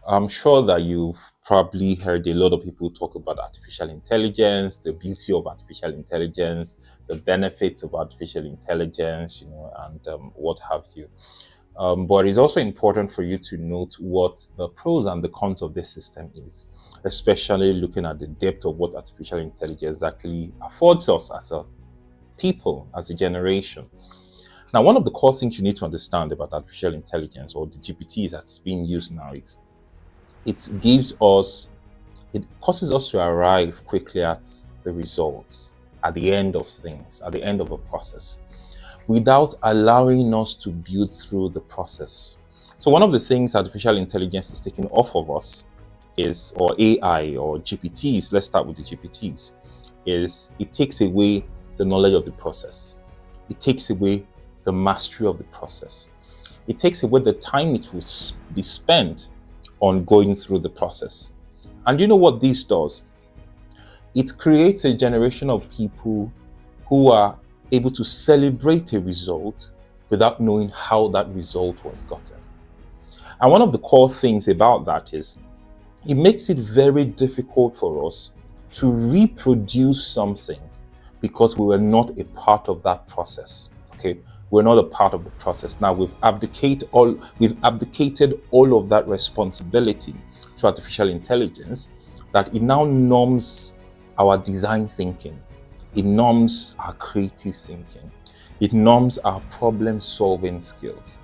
I'm sure that you've probably heard a lot of people talk about artificial intelligence, the beauty of artificial intelligence, the benefits of artificial intelligence, and what have you. But it's also important for you to note what the pros and the cons of this system is, especially looking at the depth of what artificial intelligence actually affords us as a people, as a generation. Now, one of the core things you need to understand about artificial intelligence, or the GPTs that's being used now, it causes us to arrive quickly at the results, at the end of things, at the end of a process, without allowing us to build through the process. So one of the things artificial intelligence is taking off of us is, or AI or GPTs, let's start with the GPTs, is it takes away the knowledge of the process. It takes away the mastery of the process. It takes away the time it will be spent on going through the process. And you know what this does? It creates a generation of people who are able to celebrate a result without knowing how that result was gotten. And one of the core things about that is it makes it very difficult for us to reproduce something because we were not a part of that process. Okay, we're not a part of the process. Now we've abdicated all of that responsibility to artificial intelligence, that it now norms our design thinking, it norms our creative thinking, it norms our problem solving skills,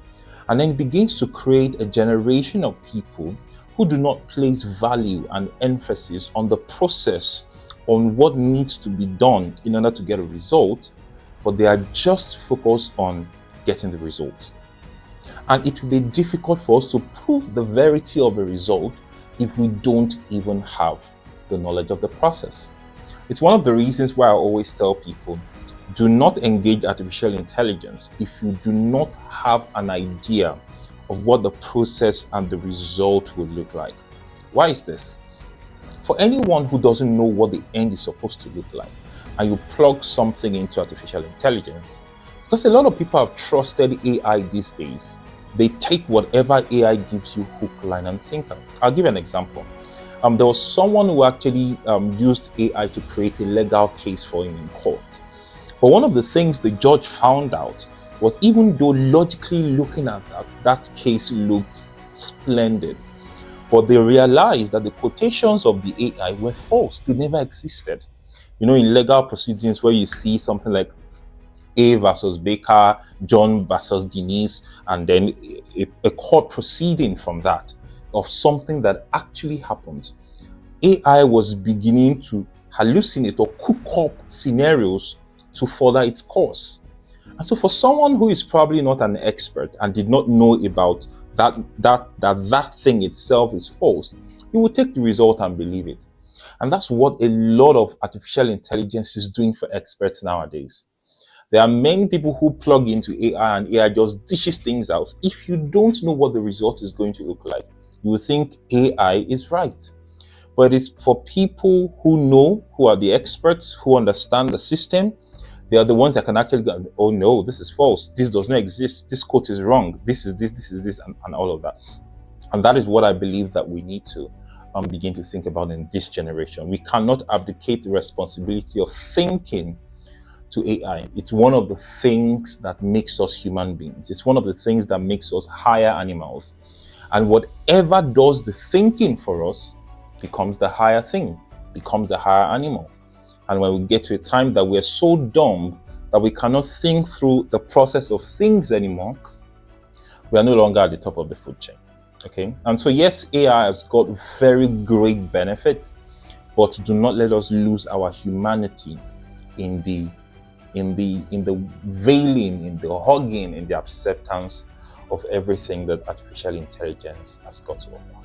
and then begins to create a generation of people who do not place value and emphasis on the process, on what needs to be done in order to get a result, but they are just focused on getting the result. And it will be difficult for us to prove the verity of a result if we don't even have the knowledge of the process. It's one of the reasons why I always tell people, do not engage artificial intelligence if you do not have an idea of what the process and the result will look like. Why is this? For anyone who doesn't know what the end is supposed to look like, and you plug something into artificial intelligence, because a lot of people have trusted AI these days, they take whatever AI gives you hook, line, and sinker. I'll give you an example. There was someone who actually used AI to create a legal case for him in court. But one of the things the judge found out was, even though logically looking at that case looked splendid, but they realized that the quotations of the AI were false. They never existed. In legal proceedings where you see something like A versus Baker, John versus Denise, and then a court proceeding from that of something that actually happened, AI was beginning to hallucinate or cook up scenarios to further its course. And so for someone who is probably not an expert and did not know about that thing itself is false, he will take the result and believe it. And that's what a lot of artificial intelligence is doing for experts nowadays. There are many people who plug into AI and AI just dishes things out. If you don't know what the result is going to look like, you will think AI is right. But it's for people who know, who are the experts, who understand the system. They are the ones that can actually go, oh no, this is false. This does not exist. This quote is wrong. This is this, and all of that. And that is what I believe that we need to begin to think about in this generation. We cannot abdicate the responsibility of thinking to AI. It's one of the things that makes us human beings. It's one of the things that makes us higher animals. And whatever does the thinking for us becomes the higher thing, becomes the higher animal. And when we get to a time that we're so dumb that we cannot think through the process of things anymore, we are no longer at the top of the food chain. Okay, and so yes, AI has got very great benefits, but do not let us lose our humanity in the veiling, in the hugging, in the acceptance of everything that artificial intelligence has got to offer.